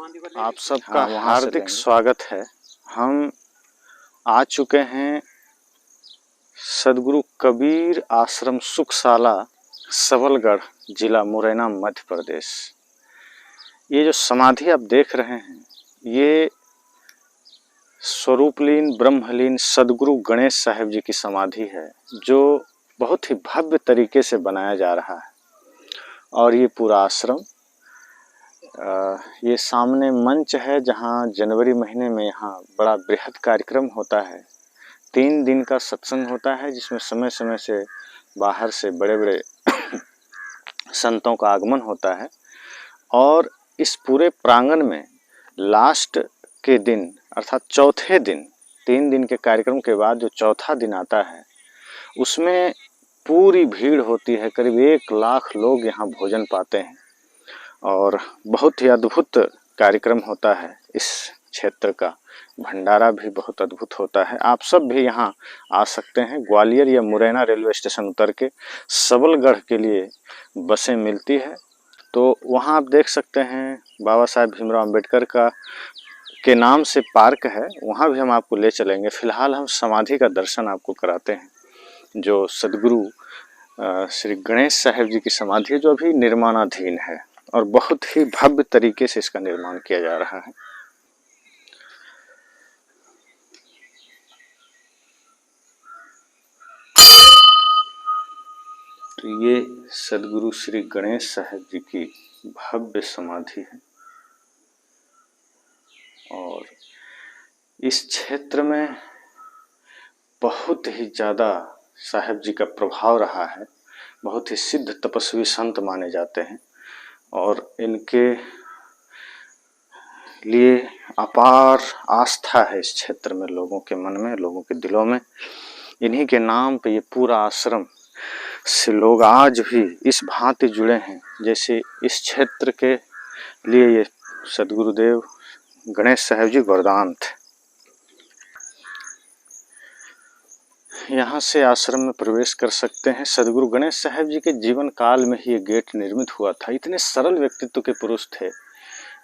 आप सबका हार्दिक स्वागत है। हम आ चुके हैं सदगुरु कबीर आश्रम सुखशाला, सबलगढ़, जिला मुरैना, मध्य प्रदेश। ये जो समाधि आप देख रहे हैं, ये स्वरूपलीन ब्रह्मलीन सदगुरु गणेश साहिब जी की समाधि है, जो बहुत ही भव्य तरीके से बनाया जा रहा है। और ये पूरा आश्रम, ये सामने मंच है जहाँ जनवरी महीने में यहाँ बड़ा बृहद कार्यक्रम होता है। 3 दिन का सत्संग होता है, जिसमें समय समय से बाहर से बड़े बड़े संतों का आगमन होता है। और इस पूरे प्रांगण में लास्ट के दिन अर्थात चौथे दिन, 3 दिन के कार्यक्रम के बाद जो चौथा दिन आता है, उसमें पूरी भीड़ होती है। करीब 1 लाख लोग यहाँ भोजन पाते हैं और बहुत ही अद्भुत कार्यक्रम होता है। इस क्षेत्र का भंडारा भी बहुत अद्भुत होता है। आप सब भी यहाँ आ सकते हैं। ग्वालियर या मुरैना रेलवे स्टेशन उतर के सबलगढ़ के लिए बसें मिलती है, तो वहाँ आप देख सकते हैं बाबा साहेब भीमराव अंबेडकर के नाम से पार्क है, वहाँ भी हम आपको ले चलेंगे। फिलहाल हम समाधि का दर्शन आपको कराते हैं, जो सदगुरु श्री गणेश साहिब जी की समाधि है, जो अभी निर्माणाधीन है और बहुत ही भव्य तरीके से इसका निर्माण किया जा रहा है। तो ये सदगुरु श्री गणेश साहिब जी की भव्य समाधि है और इस क्षेत्र में बहुत ही ज़्यादा साहिब जी का प्रभाव रहा है। बहुत ही सिद्ध तपस्वी संत माने जाते हैं और इनके लिए अपार आस्था है इस क्षेत्र में, लोगों के मन में, लोगों के दिलों में। इन्हीं के नाम पे ये पूरा आश्रम से लोग आज भी इस भांति जुड़े हैं, जैसे इस क्षेत्र के लिए ये सदगुरुदेव गणेश साहिब जी वरदान थे। यहाँ से आश्रम में प्रवेश कर सकते हैं। सदगुरु गणेश साहिब जी के जीवन काल में ही ये गेट निर्मित हुआ था। इतने सरल व्यक्तित्व के पुरुष थे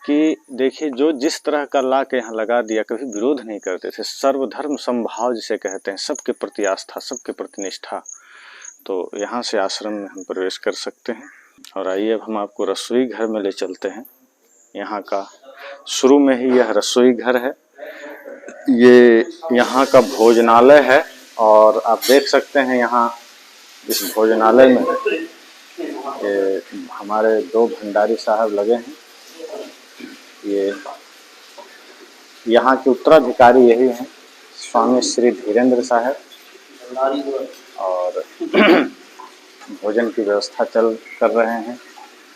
कि देखिए, जो जिस तरह का ला के यहाँ लगा दिया, कभी विरोध नहीं करते थे। सर्वधर्म समभाव जिसे कहते हैं, सबके प्रति आस्था, सबके प्रति निष्ठा। तो यहाँ से आश्रम में हम प्रवेश कर सकते हैं। और आइए अब हम आपको रसोई घर में ले चलते हैं। यहाँ का शुरू में ही यह रसोई घर है, ये यहाँ का भोजनालय है। और आप देख सकते हैं यहाँ इस भोजनालय में ये हमारे 2 भंडारी साहब लगे हैं। ये यहाँ के उत्तराधिकारी यही हैं, स्वामी श्री धीरेन्द्र साहब। और भोजन की व्यवस्था कर रहे हैं।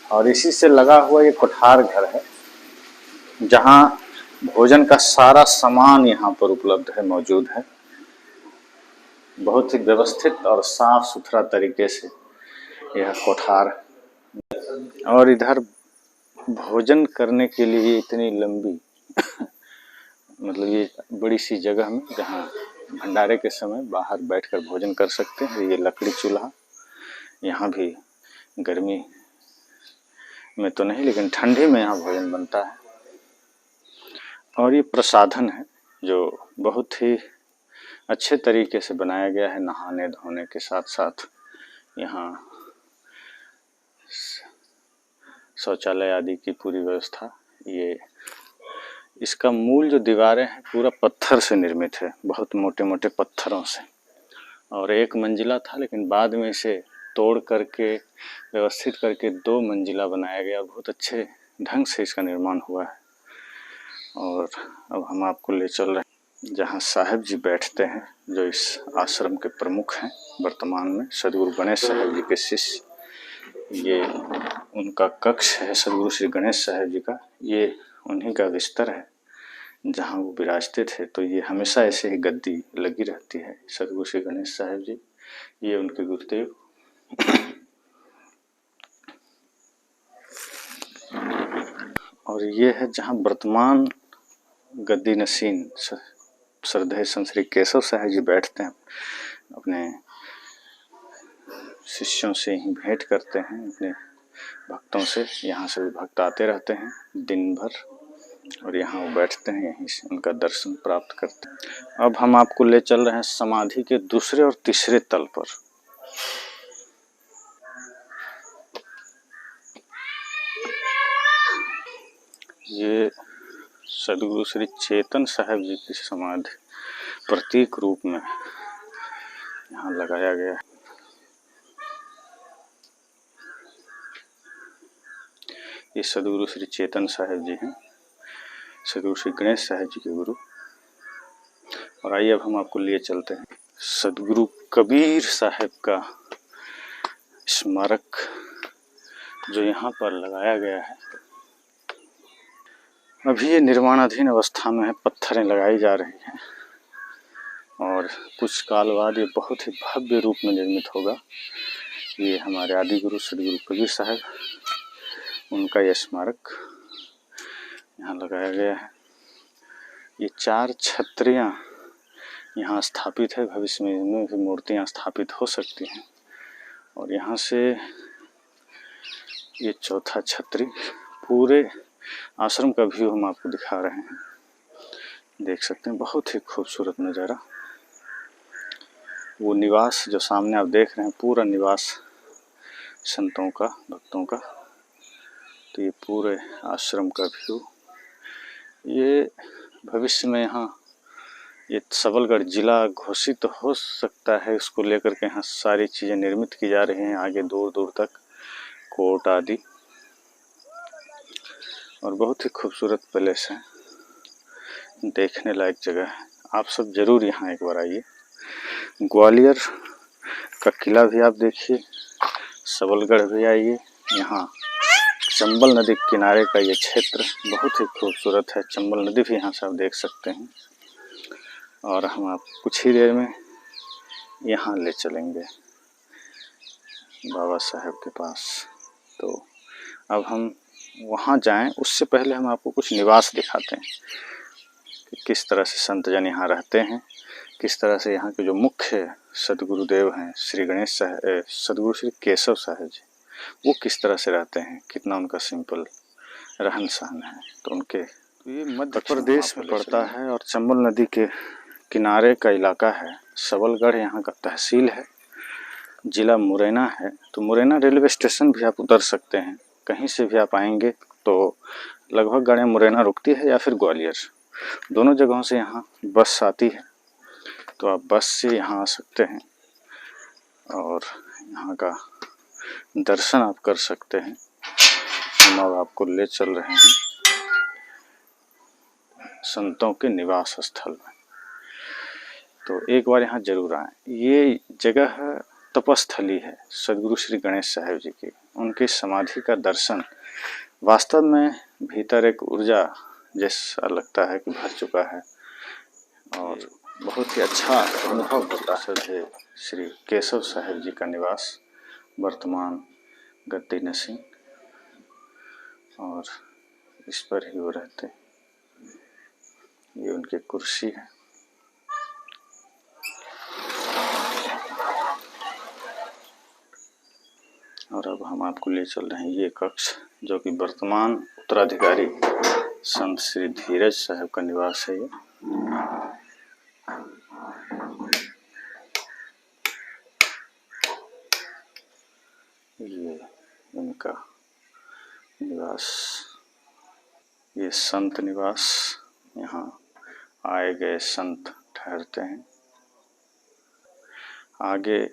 और इसी से लगा हुआ ये कोठार घर है, जहाँ भोजन का सारा सामान यहाँ पर उपलब्ध है, मौजूद है। बहुत ही व्यवस्थित और साफ सुथरा तरीके से यह कोठार। और इधर भोजन करने के लिए इतनी लंबी मतलब ये बड़ी सी जगह में, जहाँ भंडारे के समय बाहर बैठकर भोजन कर सकते हैं। ये लकड़ी चूल्हा, यहाँ भी गर्मी में तो नहीं, लेकिन ठंडी में यहाँ भोजन बनता है। और ये प्रसाधन है जो बहुत ही अच्छे तरीके से बनाया गया है। नहाने धोने के साथ साथ यहाँ शौचालय आदि की पूरी व्यवस्था। ये इसका मूल जो दीवारें हैं पूरा पत्थर से निर्मित है, बहुत मोटे मोटे पत्थरों से। और 1 मंजिला था, लेकिन बाद में इसे तोड़ करके व्यवस्थित करके 2 मंजिला बनाया गया। बहुत अच्छे ढंग से इसका निर्माण हुआ है। और अब हम आपको ले चल रहे हैं जहाँ साहिब जी बैठते हैं, जो इस आश्रम के प्रमुख हैं वर्तमान में, सदगुरु गणेश साहिब जी के शिष्य। ये उनका कक्ष है सदगुरु श्री गणेश साहिब जी का। ये उन्हीं का बिस्तर है जहाँ वो विराजते थे। तो ये हमेशा ऐसे ही गद्दी लगी रहती है, सदगुरु श्री गणेश साहिब जी। ये उनके गुरुदेव। और ये है जहाँ वर्तमान गद्दी नशीन श्रद्धेय संत श्री केशव साहिब जी बैठते हैं। अपने शिष्यों से ही भेंट करते हैं, अपने भक्तों से। यहाँ से भी भक्त आते रहते हैं दिन भर। और यहाँ वो बैठते हैं, यहीं से उनका दर्शन प्राप्त करते हैं। अब हम आपको ले चल रहे हैं समाधि के दूसरे और तीसरे तल पर। ये सदगुरु श्री चेतन साहब जी की समाधि प्रतीक रूप में यहाँ लगाया गया है। ये सदगुरु श्री चेतन साहब जी हैं, सदगुरु श्री गणेश साहब जी के गुरु। और आइए अब हम आपको लिए चलते हैं सदगुरु कबीर साहब का स्मारक जो यहाँ पर लगाया गया है। अभी ये निर्माणाधीन अवस्था में है, पत्थरें लगाई जा रही हैं और कुछ काल बाद ये बहुत ही भव्य रूप में निर्मित होगा। ये हमारे आदि गुरु सदगुरु कबीर साहब, उनका यह स्मारक यहाँ लगाया गया है। ये 4 छत्रियाँ यहाँ स्थापित है, भविष्य में इनमें भी मूर्तियाँ स्थापित हो सकती हैं। और यहाँ से ये चौथा छतरी, पूरे आश्रम का व्यू हम आपको दिखा रहे हैं, देख सकते हैं, बहुत ही खूबसूरत नज़ारा। वो निवास जो सामने आप देख रहे हैं, पूरा निवास संतों का, भक्तों का। तो ये पूरे आश्रम का व्यू, ये भविष्य में यहाँ ये सबलगढ़ जिला घोषित हो सकता है। इसको लेकर के यहाँ सारी चीज़ें निर्मित की जा रही हैं, आगे दूर दूर तक कोर्ट आदि, और बहुत ही खूबसूरत पैलेस है, देखने लायक जगह है। आप सब जरूर यहाँ एक बार आइए। ग्वालियर का किला भी आप देखिए, सबलगढ़ भी आइए। यहाँ चंबल नदी के किनारे का ये क्षेत्र बहुत ही खूबसूरत है, चंबल नदी भी यहाँ से आप देख सकते हैं। और हम आप कुछ ही देर में यहाँ ले चलेंगे बाबा साहब के पास। तो अब हम वहाँ जाएं, उससे पहले हम आपको कुछ निवास दिखाते हैं कि किस तरह से संत जन यहाँ रहते हैं, किस तरह से यहाँ के जो मुख्य सदगुरुदेव हैं श्री गणेश साहब, सदगुरु श्री केशव साहब जी, वो किस तरह से रहते हैं, कितना उनका सिंपल रहन सहन है। तो उनके ये मध्य प्रदेश में पड़ता है और चंबल नदी के किनारे का इलाका है। सबलगढ़ यहाँ का तहसील है, जिला मुरैना है। तो मुरैना रेलवे स्टेशन भी आप उतर सकते हैं, कहीं से भी आप आएंगे तो लगभग गाड़ियाँ मुरैना रुकती है या फिर ग्वालियर, दोनों जगहों से यहाँ बस आती है। तो आप बस से यहाँ आ सकते हैं और यहाँ का दर्शन आप कर सकते हैं। हम अब आपको ले चल रहे हैं संतों के निवास स्थल में। तो एक बार यहाँ जरूर आएं। ये जगह तपस्थली है सदगुरु श्री गणेश साहब जी की। उनकी समाधि का दर्शन वास्तव में भीतर एक ऊर्जा जैसा लगता है कि भर चुका है और बहुत ही अच्छा अनुभव होता है। श्री केशव साहब जी का निवास, वर्तमान गद्दी नसीं, और इस पर ही वो रहते हैं। ये उनकी कुर्सी है। और अब हम आपको ले चल रहे हैं ये कक्ष, जो कि वर्तमान उत्तराधिकारी संत श्री धीरज साहब का निवास है। ये इनका निवास, ये संत निवास, यहाँ आए गए संत ठहरते हैं। आगे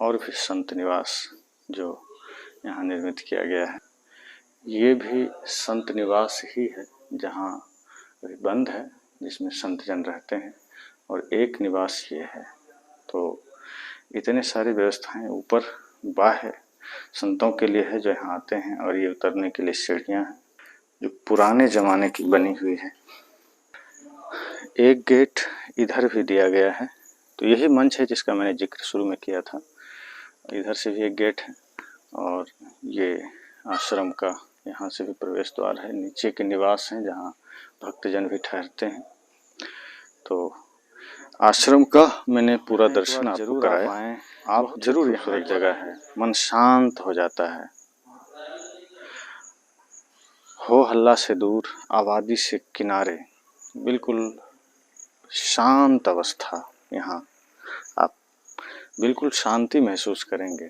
और भी संत निवास जो यहाँ निर्मित किया गया है, ये भी संत निवास ही है, जहाँ अभी बंद है, जिसमें संत जन रहते हैं, और एक निवास ये है। तो इतने सारी व्यवस्थाएं ऊपर बाह्य संतों के लिए है जो यहाँ आते हैं, और ये उतरने के लिए सीढ़ियाँ हैं जो पुराने ज़माने की बनी हुई है। एक गेट इधर भी दिया गया है। तो यही मंच है जिसका मैंने जिक्र शुरू में किया था। इधर से भी एक गेट है और ये आश्रम का यहाँ से भी प्रवेश द्वार है। नीचे के निवास हैं जहाँ भक्तजन भी ठहरते हैं। तो आश्रम का मैंने पूरा दर्शन आपको कराया। आप जरूर, यहाँ एक जगह है, मन शांत हो जाता है। हो हल्ला से दूर, आबादी से किनारे, बिल्कुल शांत अवस्था। यहाँ आप बिल्कुल शांति महसूस करेंगे।